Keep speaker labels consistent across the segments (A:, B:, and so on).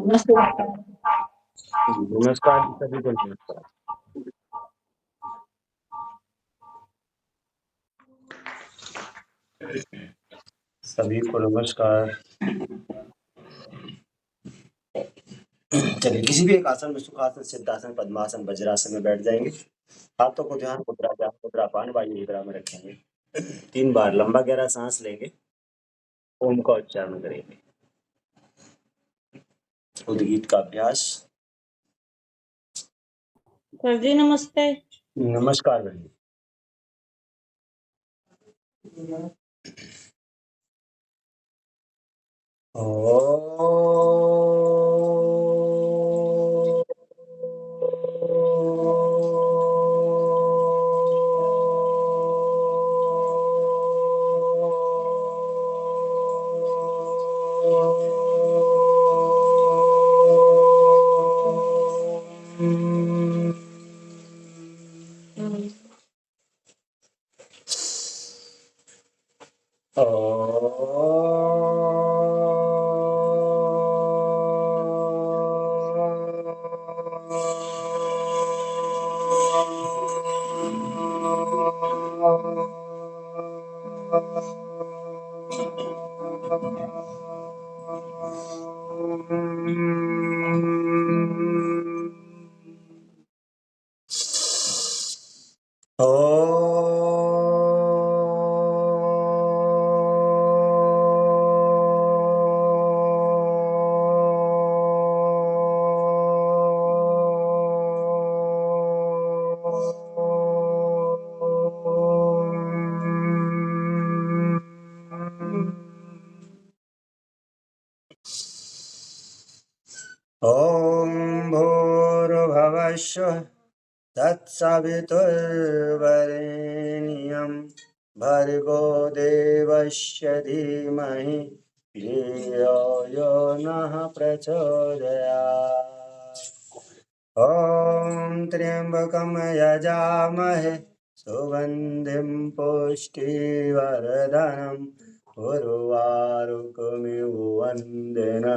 A: नमस्कार जी, सभी को नमस्कार। सभी को नमस्कार। चलिए किसी भी एक आसन में सुखासन, सिद्धासन, पद्मासन, वज्रासन में बैठ जाएंगे। हाथों को ध्यान मुद्रा ध्यान मुद्रा पान वायु मुद्रा में रखेंगे। 3 बार लंबा गहरा सांस लेंगे। ओम का उच्चारण करेंगे। उद्गीत का अभ्यास।
B: सर जी नमस्ते।
A: नमस्कार बहन। ॐ भूर्भुवः स्वः तत्सवितुर्वरेण्यं भर्गो देवस्य धीमहि धियो यो नः प्रचोदयात्। ॐ त्र्यम्बकं यजामहे सुगन्धिं पुष्टिवर्धनम् उर्वारुकमिव वन्देन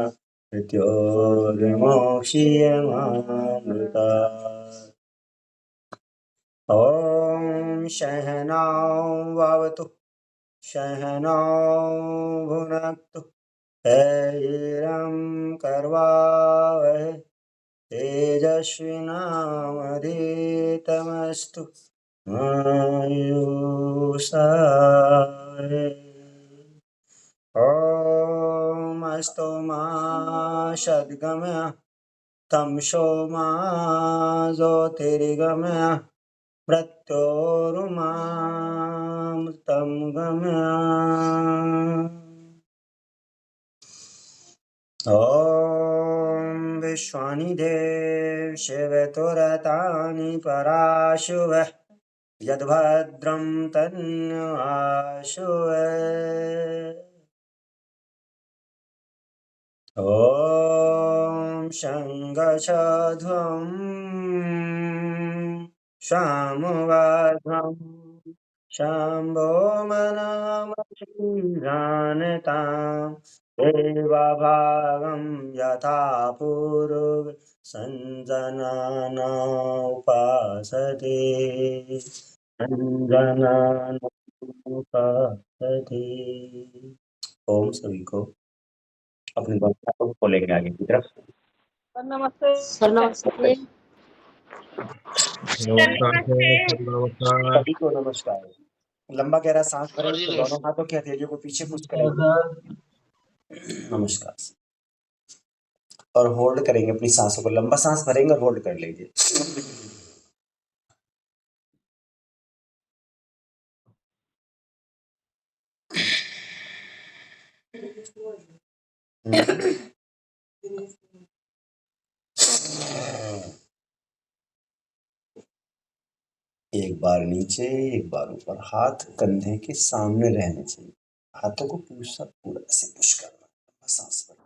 A: मृत्योर्विमोक्ष्यमामृतात्। ॐ सहनां भवतु सहनौ भुनक्तु धैर्यं कर्वावहै तेजस्विनामधीतमस्तु मा युषावहै। ॐ अस्तु मा सद्गमय तमसो मा ज्योतिर्गमय मृत्योर्मामृतं गमय। ॐ विश्वानिदेव शिवतुरतानि पराशुवः यद्भद्रं तन्नवाशुवे। ॐ शङ्खचध्वं शामुवाध्वं शम्भो मनामश्रीजानतां देवभागं यथा पूर्व सञ्जनाना उपासते सञ्जनाना उपासते। ओम सभी को अपनी भाषा को खोलेंगे आगे की तरफ।
B: नमस्ते।
C: सर नमस्ते।
A: सभी को नमस्कार। लंबा गहरा सांस भरें तो दोनों हाथों की हथेलियों को पीछे पुश करेंगे। नमस्कार। और होल्ड करेंगे अपनी सांसों को। लंबा सांस भरेंगे और होल्ड कर लेंगे। एक बार नीचे एक बार ऊपर। हाथ कंधे के सामने रहने चाहिए। हाथों को पूरा ऐसे पुश करना। सांस भरें।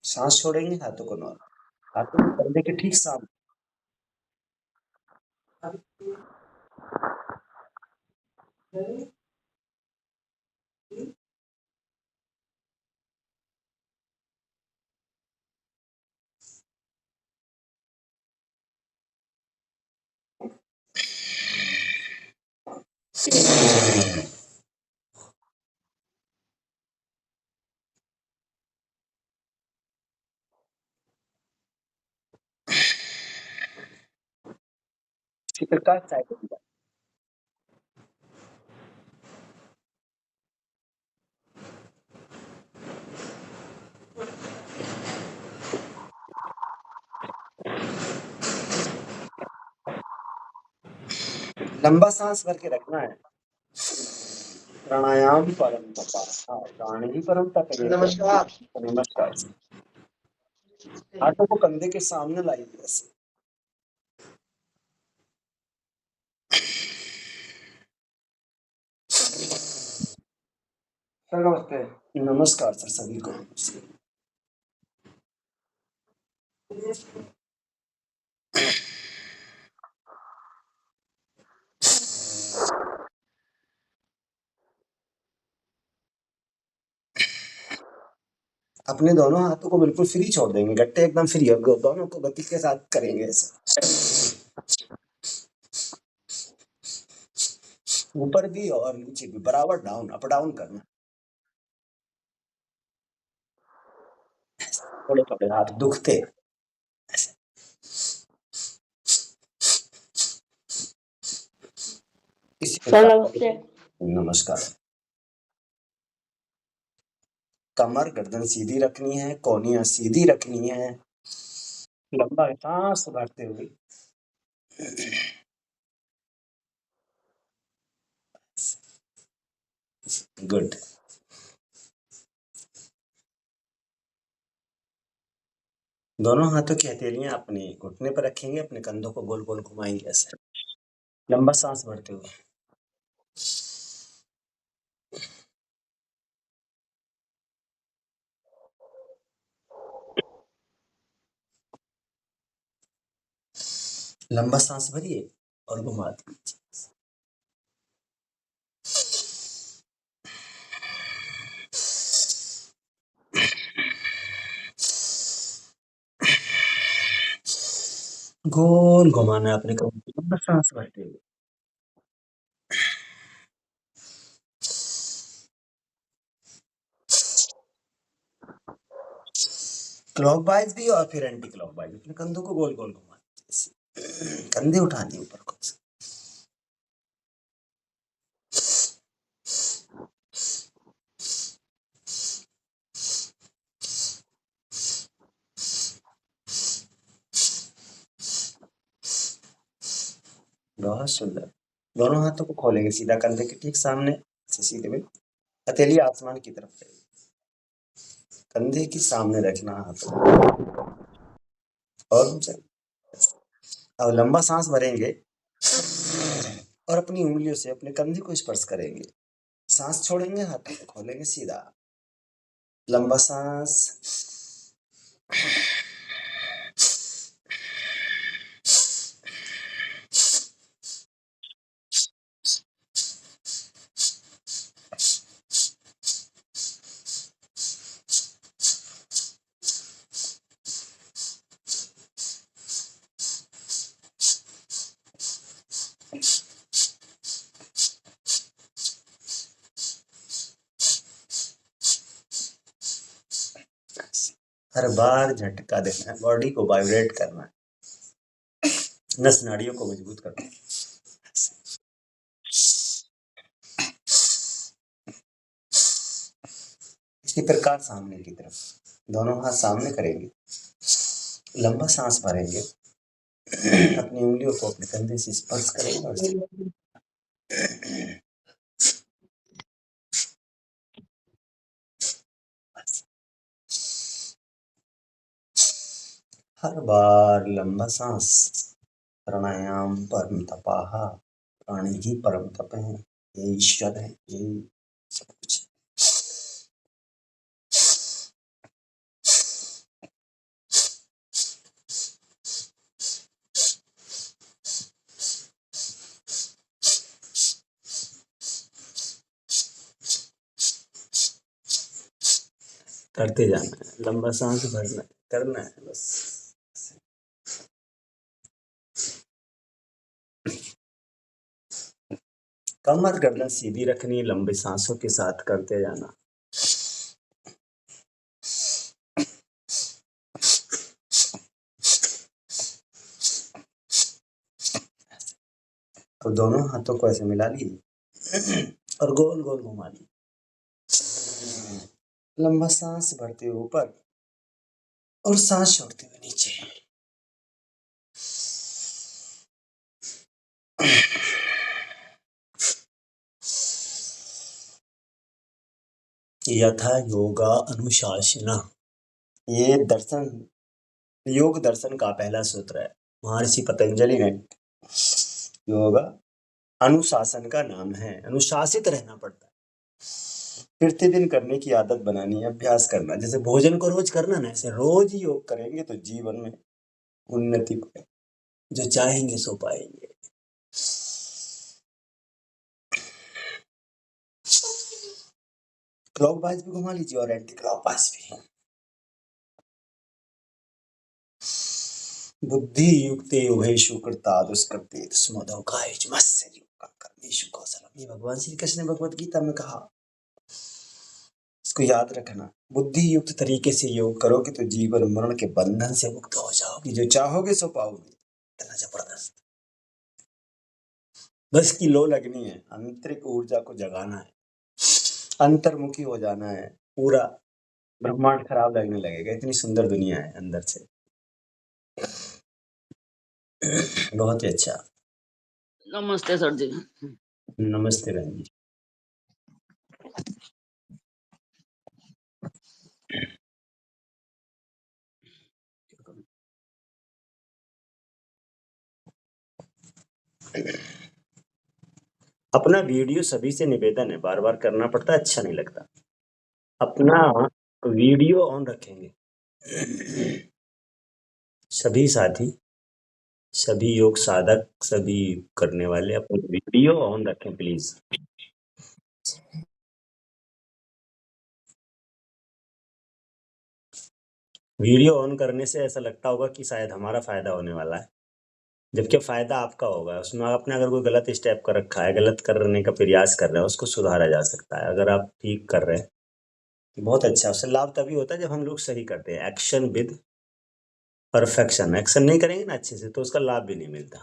A: सांस छोड़ेंगे हाथों को नॉर्मल। हाथों को कंधे के ठीक सामने। इसी प्रकार साइड लंबा सांस भर के रखना है। प्राणायाम परम तपा, प्राणी परम तप। नमस्कार। नमस्कार। हाथों को कंधे के सामने लाइए ऐसे। सर नमस्ते। नमस्कार सर सभी को। अपने दोनों हाथों को बिल्कुल फ्री छोड़ देंगे, गट्टे एकदम फ्री है, दोनों को गति के साथ करेंगे ऐसे, ऊपर भी और नीचे भी बराबर, डाउन अप डाउन करना। थोड़े थोड़े हाथ दुखते।
B: नमस्ते।
A: नमस्कार। कमर गर्दन सीधी रखनी है, कोहनियां सीधी रखनी है। लंबा सांस भरते हुए गुड। दोनों हाथों की हथेलियां अपने घुटने पर रखेंगे, अपने कंधों को गोल गोल घुमाएंगे ऐसे, लंबा सांस भरते हुए। लंबा सांस भरिए और घुमा दीजिए। गोल घुमाना है अपने कंधों को, लंबा सांस भरते हुए। क्लॉकवाइज भी और फिर एंटी क्लॉकवाइज, अपने कंधों को गोल गोल घुमा दीजिए, कंधे उठा दिए ऊपर को। बहुत सुंदर। दोनों हाथों को खोलेंगे सीधा कंधे के ठीक सामने से, सीधे में हथेली आसमान की तरफ रहेगी, कंधे के सामने रखना हाथ और ऊंचा। अब लंबा सांस भरेंगे और अपनी उंगलियों से अपने कंधे को स्पर्श करेंगे, सांस छोड़ेंगे, हाथों को खोलेंगे सीधा, लंबा सांस। हर बार झटका देना है, बॉडी को वाइब्रेट करना है, नस नाड़ियों को मजबूत करना है। इसी प्रकार सामने की तरफ दोनों हाथ सामने करेंगे, लंबा सांस भरेंगे, अपनी उंगलियों को अपने कंधे से स्पर्श करेंगे और हर बार लंबा सांस। प्राणायाम परम तपाह, प्राणी ही परम तप है, ये ईश्वर है, ये सब कुछ। करते जाना है, लंबा सांस भरना है, करना है बस। कमर गर्दन सीधी रखनी, लंबी सांसों के साथ करते जाना। तो दोनों हाथों को ऐसे मिला लीजिए और गोल गोल घुमा लीजिए। लंबा सांस भरते हुए ऊपर और सांस छोड़ते हुए नीचे। यथा योगा अनुशासना, ये योग दर्शन का पहला सूत्र है। महर्षि पतंजलि ने योगा अनुशासन का नाम है। अनुशासित रहना पड़ता है, प्रतिदिन करने की आदत बनानी है, अभ्यास करना। जैसे भोजन को रोज करना ना, ऐसे रोज ही योग करेंगे तो जीवन में उन्नति पाएंगे, जो चाहेंगे सो पाएंगे। क्लॉकवाइज भी घुमा लीजिए और एंटी क्लॉकवाइज भी। बुद्धि युक्ते उभयेषु कृता दुष्कृते स्मदौकायच मत्स्य युक्तं कर्मेषु कौशलम्। ये भगवान श्री कृष्ण ने भगवत गीता में कहा। इसको याद रखना, बुद्धि युक्त तरीके से योग करोगे तो जीवन मरण के बंधन से मुक्त हो जाओगे, जो चाहोगे सो पाओगे। इतना जबरदस्त। बस की लो लगनी है, आंतरिक ऊर्जा को जगाना है, अंतर्मुखी हो जाना है, पूरा ब्रह्मांड खराब लगने लगेगा। इतनी सुंदर दुनिया है अंदर से। बहुत ही अच्छा।
C: नमस्ते सर जी।
A: नमस्ते बहन जी। अपना वीडियो सभी से निवेदन है, बार बार करना पड़ता है, अच्छा नहीं लगता। अपना वीडियो ऑन रखेंगे सभी साथी, सभी योग साधक, सभी करने वाले अपना वीडियो ऑन रखें प्लीज। वीडियो ऑन करने से ऐसा लगता होगा कि शायद हमारा फायदा होने वाला है, जबकि फायदा आपका होगा। उसमें आपने अगर कोई गलत स्टेप कर रखा है, गलत करने का प्रयास कर रहे हैं, उसको सुधारा जा सकता है। अगर आप ठीक कर रहे हैं बहुत अच्छा। उससे लाभ तभी होता है जब हम लोग सही करते हैं। Action with perfection. एक्शन नहीं करेंगे ना अच्छे से तो उसका लाभ भी नहीं मिलता।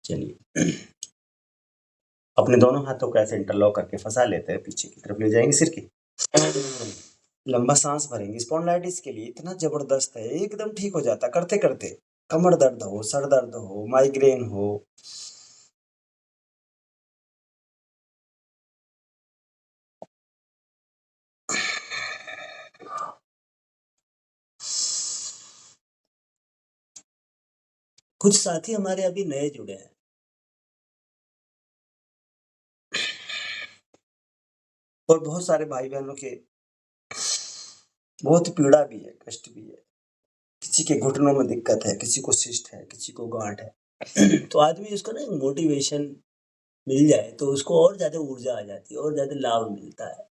A: चलिए, अपने दोनों हाथों को ऐसे इंटरलॉक करके फंसा लेते हैं, पीछे की तरफ ले जाएंगे सिर की। लंबा सांस भरेंगे। स्पॉन्डिलाइटिस के लिए इतना जबरदस्त है, एकदम ठीक हो जाता करते करते। कमर दर्द हो, सर दर्द हो, माइग्रेन हो, कुछ साथी हमारे अभी नए जुड़े हैं, और बहुत सारे भाई बहनों के बहुत पीड़ा भी है, कष्ट भी है। किसी के घुटनों में दिक्कत है, किसी को सिस्ट है, किसी को गांठ है। तो आदमी उसको ना मोटिवेशन मिल जाए तो उसको और ज्यादा ऊर्जा आ जाती है और ज्यादा लाभ मिलता है।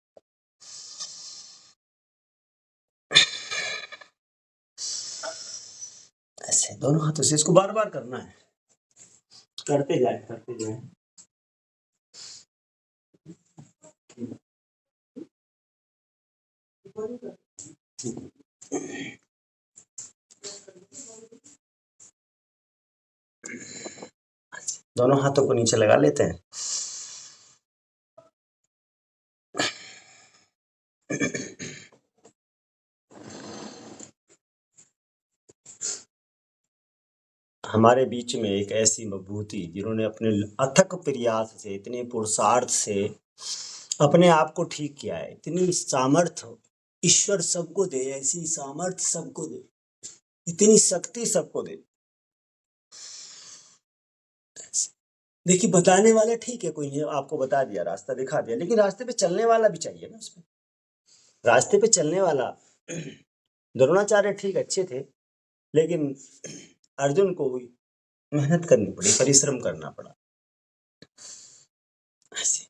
A: ऐसे दोनों हाथों से इसको बार बार करना है, करते जाए करते जाए। दोनों हाथों को नीचे लगा लेते हैं। हमारे बीच में एक ऐसी विभूति जिन्होंने अपने अथक प्रयास से, इतने पुरुषार्थ से अपने आप को ठीक किया है। इतनी सामर्थ्य ईश्वर सबको दे, ऐसी सामर्थ्य सबको दे, इतनी शक्ति सबको दे। देखिए, बताने वाला ठीक है, कोई नहीं, आपको बता दिया, रास्ता दिखा दिया, लेकिन रास्ते पे चलने वाला भी चाहिए ना। उसमें रास्ते पे चलने वाला द्रोणाचार्य ठीक अच्छे थे, लेकिन अर्जुन को भी मेहनत करनी पड़ी, परिश्रम करना पड़ा। ऐसे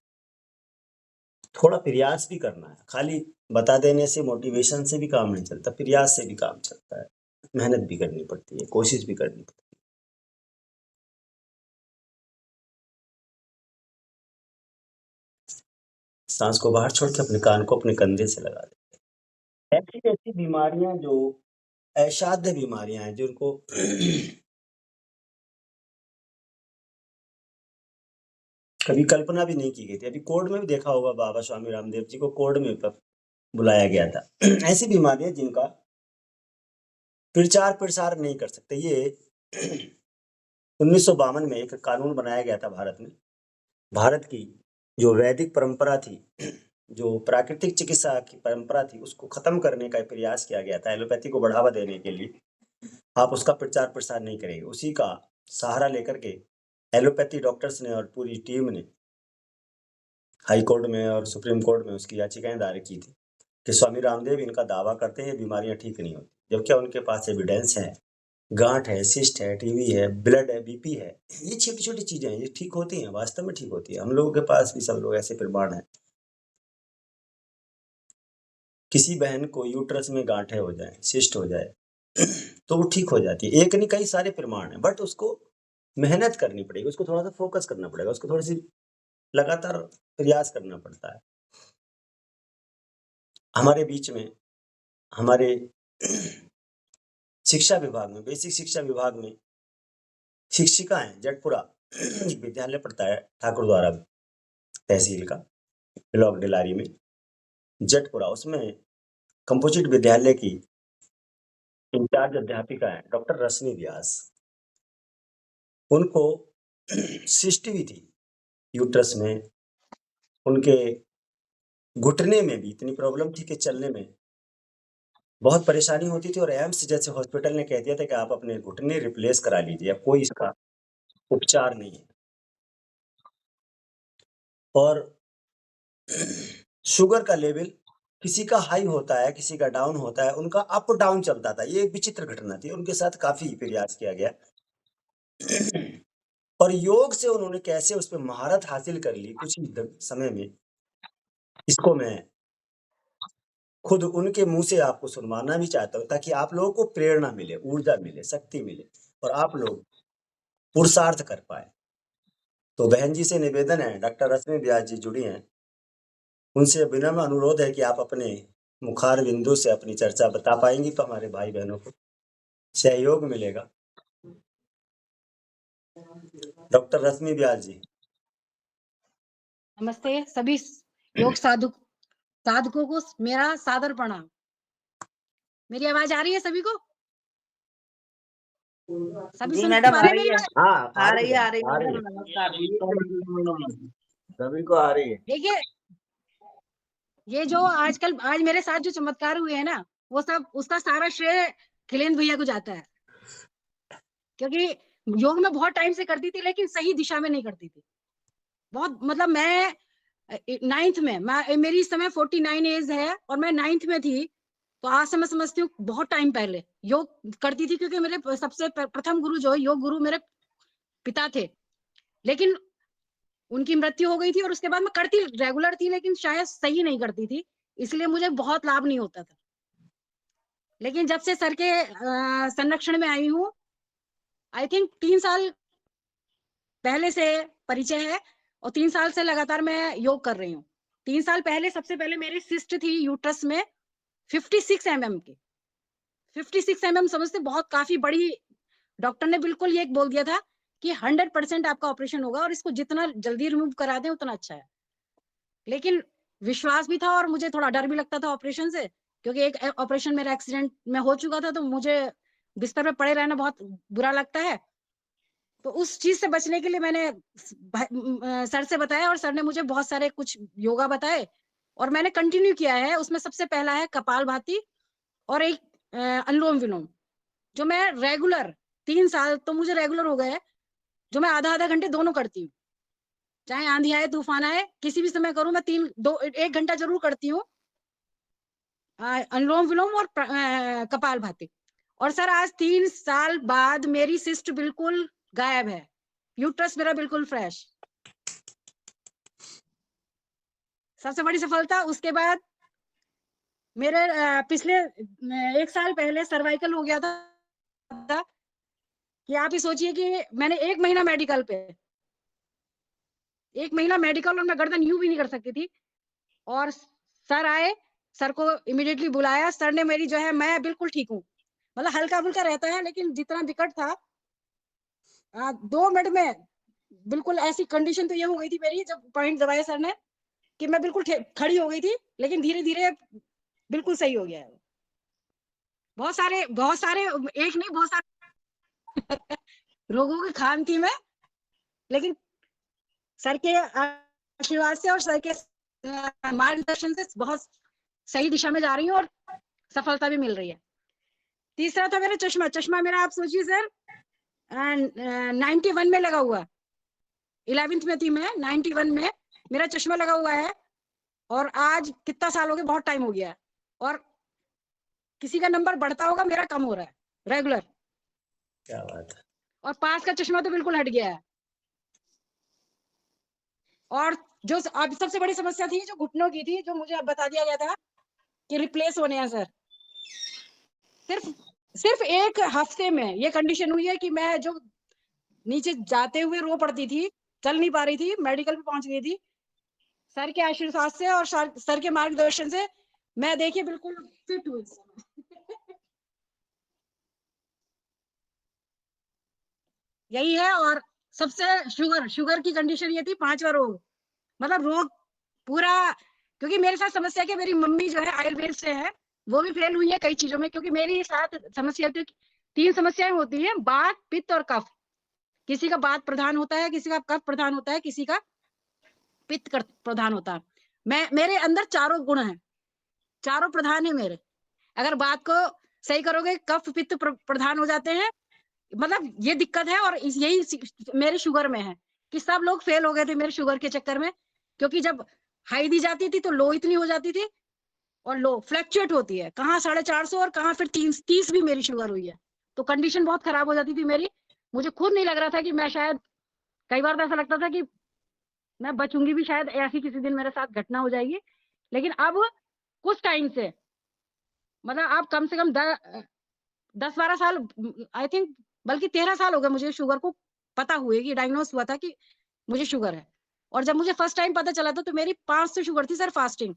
A: थोड़ा प्रयास भी करना है। खाली बता देने से, मोटिवेशन से भी काम नहीं चलता, प्रयास से भी काम चलता है। मेहनत भी करनी पड़ती है, कोशिश भी करनी पड़ती है। सांस को बाहर छोड़ के अपने कान को अपने कंधे से लगा देते हैं। ऐसी ऐसी बीमारियां जो असाध्य बीमारियां हैं, जिनको कभी कल्पना भी नहीं की गई थी। अभी कोर्ट में भी देखा होगा, बाबा स्वामी रामदेव जी को कोर्ट में बुलाया गया था। ऐसी बीमारियां जिनका प्रचार प्रसार नहीं कर सकते। ये 1952 में एक कानून बनाया गया था भारत में। भारत की जो वैदिक परंपरा थी, जो प्राकृतिक चिकित्सा की परंपरा थी, उसको खत्म करने का प्रयास किया गया था। एलोपैथी को बढ़ावा देने के लिए आप उसका प्रचार प्रसार नहीं करेंगे, उसी का सहारा लेकर के एलोपैथी डॉक्टर्स ने और पूरी टीम ने हाई कोर्ट में और सुप्रीम कोर्ट में उसकी याचिकाएं दायर की थी कि स्वामी रामदेव इनका दावा करते हैं बीमारियां ठीक नहीं होती, जबकि उनके पास एविडेंस है। गांठ है, सिस्ट है, टीबी है, ब्लड है, बीपी है, ये छोटी छोटी चीजें हैं, ये ठीक होती हैं, वास्तव में ठीक होती है। हम लोगों के पास भी सब लोग ऐसे प्रमाण हैं। किसी बहन को यूट्रस में गांठें हो जाए, सिस्ट हो जाए, तो वो ठीक हो जाती है। एक नहीं, कई सारे प्रमाण हैं, बट उसको मेहनत करनी पड़ेगी, उसको थोड़ा सा फोकस करना पड़ेगा, उसको थोड़ी सी लगातार प्रयास करना पड़ता है। हमारे बीच में हमारे शिक्षा विभाग में, बेसिक शिक्षा विभाग में शिक्षिका है, जटपुरा विद्यालय पढ़ता है ठाकुर द्वारा तहसील का, ब्लॉक डिलारी में, जटपुरा। उसमें कंपोजिट विद्यालय की इंचार्ज अध्यापिका है डॉक्टर रश्मि व्यास। उनको सिस्ट भी थी यूट्रस में, उनके घुटने में भी इतनी प्रॉब्लम थी कि चलने में बहुत परेशानी होती थी, और एम्स जैसे हॉस्पिटल ने कह दिया था कि आप अपने घुटने रिप्लेस करा लीजिए, अब कोई इसका उपचार नहीं है। और शुगर का लेवल किसी का हाई होता है, किसी का डाउन होता है, उनका अप डाउन चलता था। ये एक विचित्र घटना थी, उनके साथ काफी प्रयास किया गया। और योग से उन्होंने कैसे उस पर महारत हासिल कर ली कुछ ही समय में, इसको मैं खुद उनके मुंह से आपको सुनवाना भी चाहता हूँ, ताकि आप लोगों को प्रेरणा मिले, ऊर्जा मिले, शक्ति मिले, और आप लोग पुरुषार्थ कर पाए। तो बहन जी से निवेदन है, डॉक्टर रश्मि व्यास जी जुड़ी हैं, उनसे विनम्र अनुरोध है कि आप अपने मुखार बिंदु से अपनी चर्चा बता पाएंगी तो हमारे भाई बहनों को सहयोग मिलेगा। डॉक्टर रश्मि व्यास जी।
D: नमस्ते सभी योग साधकों को मेरा सादर प्रणाम। मेरी आवाज आ रही है सभी को? सभी
C: जी
D: सुन
C: मैडम,
D: पा
C: आ
D: रहे
C: रही
D: हैं?
C: है,
A: हाँ,
C: आ रही है, आ रही है
A: आ
C: मैडम,
A: रही है।
C: नमस्कार।
E: सभी को आ रही है।
D: देखिए, ये जो आज मेरे साथ जो चमत्कार हुए हैं ना, वो सब उसका सारा श्रेय खिलेंद्र भैया को जाता है, क्योंकि योग में बहुत टाइम से करती थी, लेकिन सही दिशा में नहीं करती थी। बहुत मतलब मैं 9th में, मेरी इस समय 49 एज है और मैं 9th में थी, तो आज से मैं समझती हूँ बहुत टाइम पहले योग करती थी, क्योंकि मेरे सबसे प्रथम गुरु जो योग गुरु मेरे पिता थे, लेकिन उनकी मृत्यु हो गई थी, और उसके बाद मैं करती रेगुलर थी, लेकिन शायद सही नहीं करती थी, इसलिए मुझे बहुत लाभ नहीं होता था। लेकिन जब से सर के संरक्षण में आई हूँ, आई थिंक 3 साल पहले से परिचय है, और 3 साल से लगातार मैं योग कर रही हूँ। 3 साल पहले सबसे पहले मेरी सिस्ट थी यूट्रस में 56 mm की। 56 mm समझते बहुत काफी बड़ी। डॉक्टर ने बिल्कुल ये बोल दिया था कि 100% आपका ऑपरेशन होगा, और इसको जितना जल्दी रिमूव करा दें उतना अच्छा है। लेकिन विश्वास भी था और मुझे थोड़ा डर भी लगता था ऑपरेशन से, क्योंकि एक ऑपरेशन मेरा एक्सीडेंट में हो चुका था, तो मुझे बिस्तर पे पड़े रहना बहुत बुरा लगता है। तो उस चीज से बचने के लिए मैंने सर से बताया, और सर ने मुझे बहुत सारे कुछ योगा बताए, और मैंने कंटिन्यू किया है। उसमें सबसे पहला है कपालभाति और एक अनुलोम विलोम, जो मैं रेगुलर 3 साल तो मुझे रेगुलर हो गए, जो मैं आधा घंटे दोनों करती हूँ, चाहे आंधी आए तूफान आए, किसी भी समय करूं, मैं 1 घंटा जरूर करती हूँ अनुलोम विलोम और कपालभाति। और सर आज 3 साल बाद मेरी सिस्ट बिल्कुल गायब है, यूट्रस मेरा बिल्कुल फ्रेश, सबसे बड़ी सफलता। उसके बाद मेरे पिछले 1 साल पहले सर्वाइकल हो गया था, कि आप ही सोचिए कि मैंने 1 महीना मेडिकल पे, 1 महीना मेडिकल, और मैं गर्दन यूं भी नहीं कर सकती थी, और सर आए, सर को इमीडिएटली बुलाया। सर ने मेरी जो है, मैं बिल्कुल ठीक हूँ, मतलब हल्का फुल्का रहता है, लेकिन जितना विकट था 2 मिनट में बिल्कुल ऐसी कंडीशन तो ये हो गई थी मेरी, जब पॉइंट दबाया सर ने, कि मैं बिल्कुल खड़ी हो गई थी, लेकिन धीरे धीरे बिल्कुल सही हो गया है। बहुत सारे एक नहीं, बहुत सारे रोगों की खान थी मैं, लेकिन सर के आशीर्वाद से और सर के मार्गदर्शन से बहुत सही दिशा में जा रही हूँ और सफलता भी मिल रही है। तीसरा था मेरा चश्मा मेरा आप सोचिए सर 91 में लगा हुआ, 11th में थी मैं, 91 में मेरा चश्मा लगा हुआ है, और आज कितना साल हो गया, बहुत टाइम हो गया है, और किसी का नंबर बढ़ता होगा, मेरा कम हो रहा है रेगुलर।
A: क्या बात है।
D: और पास का चश्मा तो बिल्कुल हट गया है। और जो अब सबसे बड़ी समस्या थी जो घुटनों की थी, जो मुझे अब बता दिया गया था कि रिप्लेस होने हैं सर, सिर्फ 1 हफ्ते में ये कंडीशन हुई है कि मैं जो नीचे जाते हुए रो पड़ती थी, चल नहीं पा रही थी, मेडिकल पे पहुंच गई थी, सर के आशीर्वाद से और सर के मार्गदर्शन से मैं देखिए बिल्कुल फिट हूँ इस समय। यही है। और सबसे शुगर की कंडीशन ये थी, 5वां रोग, मतलब रोग पूरा, क्योंकि मेरे साथ समस्या क्या, मेरी मम्मी जो है आयुर्वेद से है, वो भी फेल हुई है कई चीजों में, क्योंकि मेरी साथ समस्या थी, 3 समस्याएं होती है, वात, पित्त और कफ। किसी का वात प्रधान होता है, किसी का कफ प्रधान होता है, किसी का पित्त प्रधान होता है। मेरे अंदर चारों गुण हैं, चारों प्रधान है मेरे। अगर बात को सही करोगे, कफ पित्त प्रधान हो जाते हैं, मतलब ये दिक्कत है। और यही मेरे शुगर में है कि सब लोग फेल हो गए थे मेरे शुगर के चक्कर में, क्योंकि जब हाई दी जाती थी तो लो इतनी हो जाती थी, और लो फ्लैक्चुएट होती है, कहाँ 450 और कहाँ फिर 30 भी मेरी शुगर हुई है। तो कंडीशन बहुत खराब हो जाती थी मेरी। मुझे खुद नहीं लग रहा था कि मैं शायद, कई बार तो ऐसा लगता था कि मैं बचूंगी भी, शायद ऐसी किसी दिन मेरे साथ घटना हो जाएगी। लेकिन अब कुछ टाइम से, मतलब आप कम से कम 10-12 साल, आई थिंक, बल्कि 13 साल हो गए मुझे शुगर को पता हुए, कि डायग्नोस हुआ था कि मुझे शुगर है। और जब मुझे फर्स्ट टाइम पता चला था तो मेरी 500 शुगर थी सर, फास्टिंग,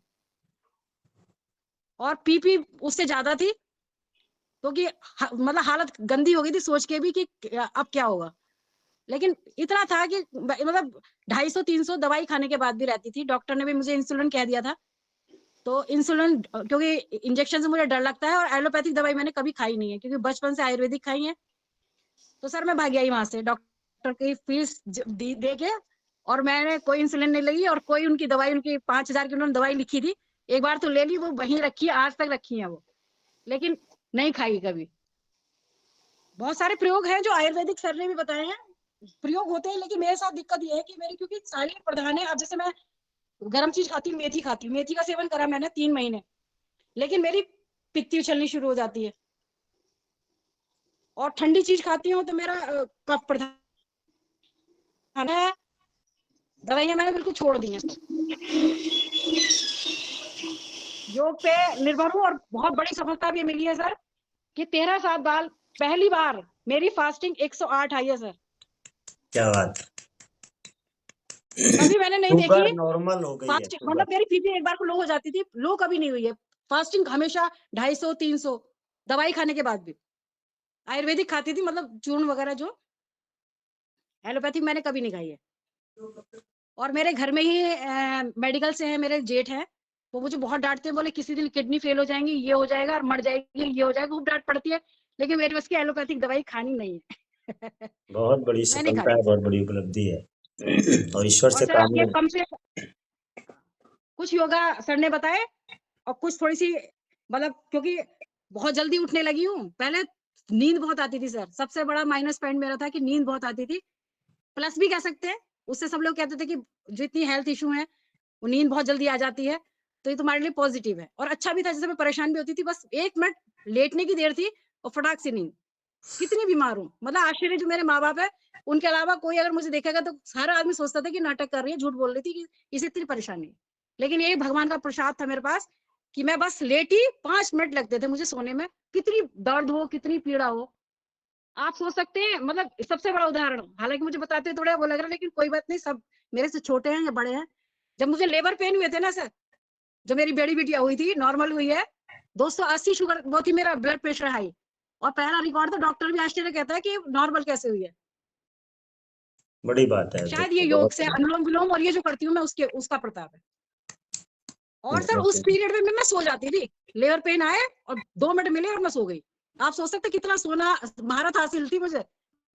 D: और पीपी उससे ज्यादा थी, तो कि मतलब हालत गंदी हो गई थी सोच के भी कि अब क्या होगा। लेकिन इतना था कि मतलब 250-300 दवाई खाने के बाद भी रहती थी। डॉक्टर ने भी मुझे इंसुलिन कह दिया था, तो इंसुलिन, क्योंकि इंजेक्शन से मुझे डर लगता है, और एलोपैथिक दवाई मैंने कभी खाई नहीं है, क्योंकि बचपन से आयुर्वेदिक खाई है। तो सर मैं भाग आई वहां से, डॉक्टर की फीस दे के, और मैंने कोई इंसुलिन नहीं लगी, और कोई उनकी दवाई, उनकी 5,000 की उन्होंने दवाई लिखी थी, एक बार तो ले ली, वो वहीं रखी है, आज तक रखी है वो, लेकिन नहीं खाई कभी। बहुत सारे प्रयोग हैं जो आयुर्वेदिक सर ने भी बताए हैं, प्रयोग होते हैं, लेकिन मेरे साथ दिक्कत ये है कि मेरी, क्योंकि सारी प्रधान है, अब जैसे मैं गर्म चीज खाती हूँ, मेथी खाती हूँ, मेथी का सेवन करा मैंने 3 महीने, लेकिन मेरी पित्ती उछलनी शुरू हो जाती है। और ठंडी चीज खाती हूँ तो मेरा कफ प्रधान है, दवाइयां मैंने बिल्कुल छोड़ दी हैं, योग पे निर्भर हूँ। और बहुत बड़ी सफलता भी मिली है सर, कि 13 साल बाद पहली बार मेरी फास्टिंग 108 आई है सर।
A: क्या बात।
D: कभी मैंने नहीं देखी
A: नॉर्मल हो गई है,
D: फास्टिंग, मतलब मेरी पीपी एक बार को लो हो जाती थी, लो कभी नहीं हुई है। फास्टिंग हमेशा 250-300 दवाई खाने के बाद भी। आयुर्वेदिक खाती थी, मतलब चूर्ण वगैरह, जो एलोपैथिक मैंने कभी नहीं खाई है। और मेरे घर में ही मेडिकल से है, मेरे जेठ है, वो मुझे बहुत डांटते हैं, बोले किसी दिन किडनी फेल हो जाएंगी, ये हो जाएगा, और मर जाएगी, ये हो जाएगा, खूब डांट पड़ती है, लेकिन मेरी बस की एलोपैथिक दवाई खानी नहीं है।
A: बहुत बड़ी
D: मैं नहीं
A: सफलता है,
D: खाती।
A: बहुत बड़ी उपलब्धि है, और ईश्वर
D: और
A: से
D: सर ये
A: कामना।
D: कम से कुछ योगा सर ने बताए, और कुछ थोड़ी सी, मतलब क्योंकि बहुत जल्दी उठने लगी हूँ, पहले नींद बहुत आती थी सर, सबसे बड़ा माइनस पॉइंट मेरा था कि नींद बहुत आती थी, प्लस भी कह सकते हैं, उससे सब लोग कहते थे कि जितनी हेल्थ इशू है, वो नींद बहुत जल्दी आ जाती है, तो ये तुम्हारे लिए पॉजिटिव है। और अच्छा भी था, जैसे मैं परेशान भी होती थी, बस 1 मिनट लेटने की देर थी और फटाक से नींद। कितनी बीमार हूँ, मतलब आश्चर्य, जो मेरे माँ बाप है, उनके अलावा कोई अगर मुझे देखेगा तो हर आदमी सोचता था कि नाटक कर रही है, झूठ बोल रही थी, कि इसे इतनी परेशानी। लेकिन ये भगवान का प्रसाद था मेरे पास, कि मैं बस लेटी, 5 मिनट लगते थे मुझे सोने में, कितनी दर्द हो, कितनी पीड़ा हो, आप सोच सकते हैं। मतलब सबसे बड़ा उदाहरण, हालांकि मुझे बताते थोड़ा वो लग रहा है, लेकिन कोई बात नहीं, सब मेरे से छोटे हैं या बड़े हैं। जब मुझे लेबर पेन हुए थे ना सर, जो मेरी बड़ी बिटिया हुई थी, नॉर्मल हुई है, 280 शुगर, वो थी मेरा ब्लड प्रेशर हाई, और पहला रिकॉर्ड तो डॉक्टर भी आश्चर्य कहता है कि नॉर्मल कैसे हुई है।
A: बड़ी बात है।
D: शायद ये योग से, अनुलोम विलोम और ये जो करती हूँ मैं, उसका प्रताप है। और सर उस पीरियड में मैं सो जाती थी, लेबर पेन आए और 2 मिनट मिले और मैं सो गई। आप सोच सकते कितना सोना महारत हासिल थी मुझे,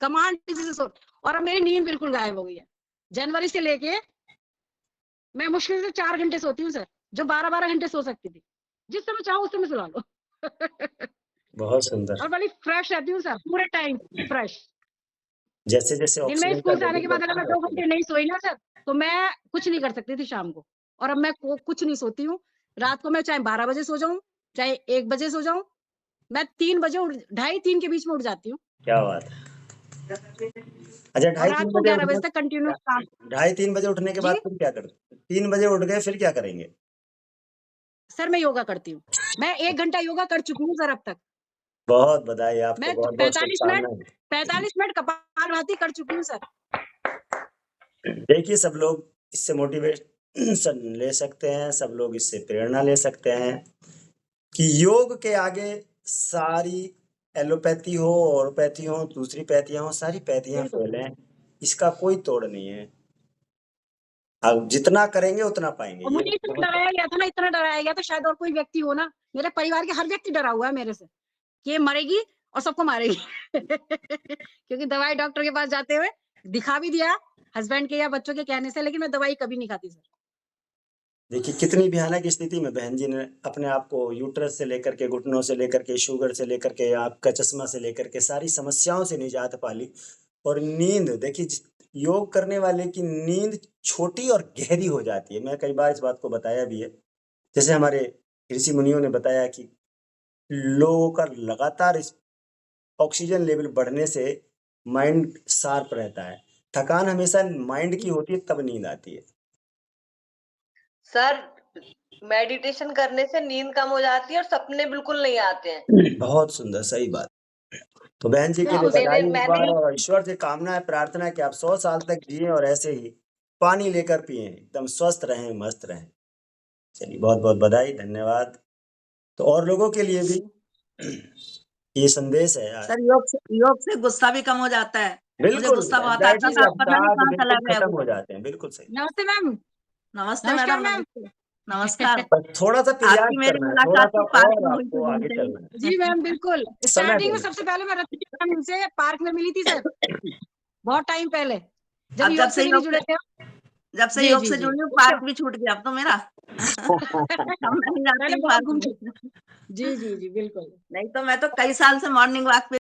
D: कमांड से सो। और अब मेरी नींद बिल्कुल गायब हो गई है। जनवरी से लेके मैं मुश्किल से 4 घंटे सोती हूँ सर, जो 12-12 घंटे सो सकती थी। जिस समय चाहो उस समय सुला लो।
A: बहुत सुंदर।
D: और बड़ी फ्रेश रहती हूँ सर, पूरे टाइम फ्रेश।
A: जैसे जैसे
D: दिन में
A: ऑक्सीजन
D: स्कूल
A: का
D: से आने के
A: लेवल
D: बाद अगर मैं 2 घंटे नहीं सोई ना सर, तो मैं कुछ नहीं कर सकती थी शाम को। और अब मैं कुछ नहीं सोती हूँ। रात को मैं चाहे 12 बजे सो जाऊं, चाहे 1 बजे सो जाऊं, मैं 3 बजे 2:30-3 के बीच में उठ जाती हूँ।
A: क्या बात है। अच्छा,
D: और
A: 2:30-3
D: रात को
A: बजे
D: 11 बजे
A: उठने,
D: तक कंटिन्यू काम।
A: 2:30-3 बजे उठने के
D: जी
A: बाद फिर क्या करते? 3 बजे उठ गए, फिर क्या करेंगे?
D: सर, मैं योगा करती हूँ। मैं 1 घंटा योगा कर चुकी हूँ सर अब तक।
A: बहुत बधाई आपको,
D: मैं
A: बहुत बहुत
D: 45 मिनट
A: शुभकामनाएं।
D: 45 मिनट कपालभाति कर चुकी हूँ सर।
A: देखिए, सब लोग इससे मोटिवेशन ले सकते हैं, सब लोग इससे प्रेरणा ले सकते हैं कि योग के आगे सारी एलोपैथी हो, होम्योपैथी हो, दूसरी पैथियां हो, सारी पैथियां
D: बिल्कुल।
A: फेल हैं। इसका कोई तोड़ नहीं है। अब जितना करेंगे उतना पाएंगे।
D: और
A: ये
D: मुझे इतना
A: बहुत
D: डराया गया था ना, इतना डराया गया था, शायद और कोई व्यक्ति हो ना, मेरे परिवार के हर व्यक्ति डरा हुआ है मेरे से कि ये मरेगी और सबको मारेगी। क्योंकि दवाई डॉक्टर के पास जाते हुए दिखा भी दिया हस्बैंड के या बच्चों के कहने से, लेकिन मैं दवाई कभी नहीं खाती सर।
A: देखिए, कितनी भयानक स्थिति में बहन जी ने अपने आप को यूट्रस से लेकर के, घुटनों से लेकर के, शुगर से लेकर के, आपका चश्मा से लेकर के सारी समस्याओं से निजात पा ली। और नींद देखिए, योग करने वाले की नींद छोटी और गहरी हो जाती है। मैं कई बार इस बात को बताया भी है। जैसे हमारे ऋषि मुनियों ने बताया कि लोगों का लगातार ऑक्सीजन लेवल बढ़ने से माइंड शार्प रहता है। थकान हमेशा माइंड की होती है, तब नींद आती है।
E: सर, मेडिटेशन करने से नींद कम हो जाती है और सपने बिल्कुल नहीं आते हैं।
A: बहुत सुंदर, सही बात। तो बहन जी के लिए
E: मैंने
A: बधाई इस बार,
E: मैंने
A: और ईश्वर से कामना है, प्रार्थना है कि आप 100 साल तक जिए और ऐसे ही पानी लेकर पिए, एकदम स्वस्थ रहें, मस्त रहें। चलिए, बहुत बहुत बधाई, धन्यवाद। तो और लोगों के लिए भी ये संदेश है यार।
F: सर, योग से गुस्सा भी कम हो जाता है। मुझे
A: बिल्कुल,
F: गुस्सा बहुत आता
A: एंग्जाइटी
F: था,
A: के
F: अब पता नहीं
A: अपराध
F: कहाँ चला
A: बिल्कुल
F: गया
A: खत्म
F: वो।
A: हो जाते हैं। बिल्कुल सही।
D: नमस्ते मैम।
F: नमस्ते
D: नमस्कार
F: मैडम,
D: मैम।
F: नमस्ते। नमस्कार।
A: बस थोड़ा सा प्रयास
F: आपकी मेरी
A: करना है, थोड़ा
F: मुलाकात
A: सा
F: तो पार्क
A: और
F: में हुई
A: आपको
F: थी
A: आगे
F: घूमते
A: चलना है।
D: जी मैम, बिल्कुल।
A: समय
D: स्टार्टिंग में
A: देना।
D: सबसे पहले मैं रतन मैम से पार्क में मिली थी सर, बहुत टाइम पहले, जब
F: अब
D: योग से भी नहीं जुड़े थे। जी
F: योग
D: जी
F: से
D: जी।
F: जुड़ी हूँ, पार्क भी छूट गया अब तो मेरा। अब नहीं जाती
D: पहले
F: हूँ
D: बहुत
F: पार्क
D: घूमते।
F: में।
D: जी जी जी, बिल्कुल।
F: नहीं तो मैं तो कई साल से मॉर्निंग वॉक पे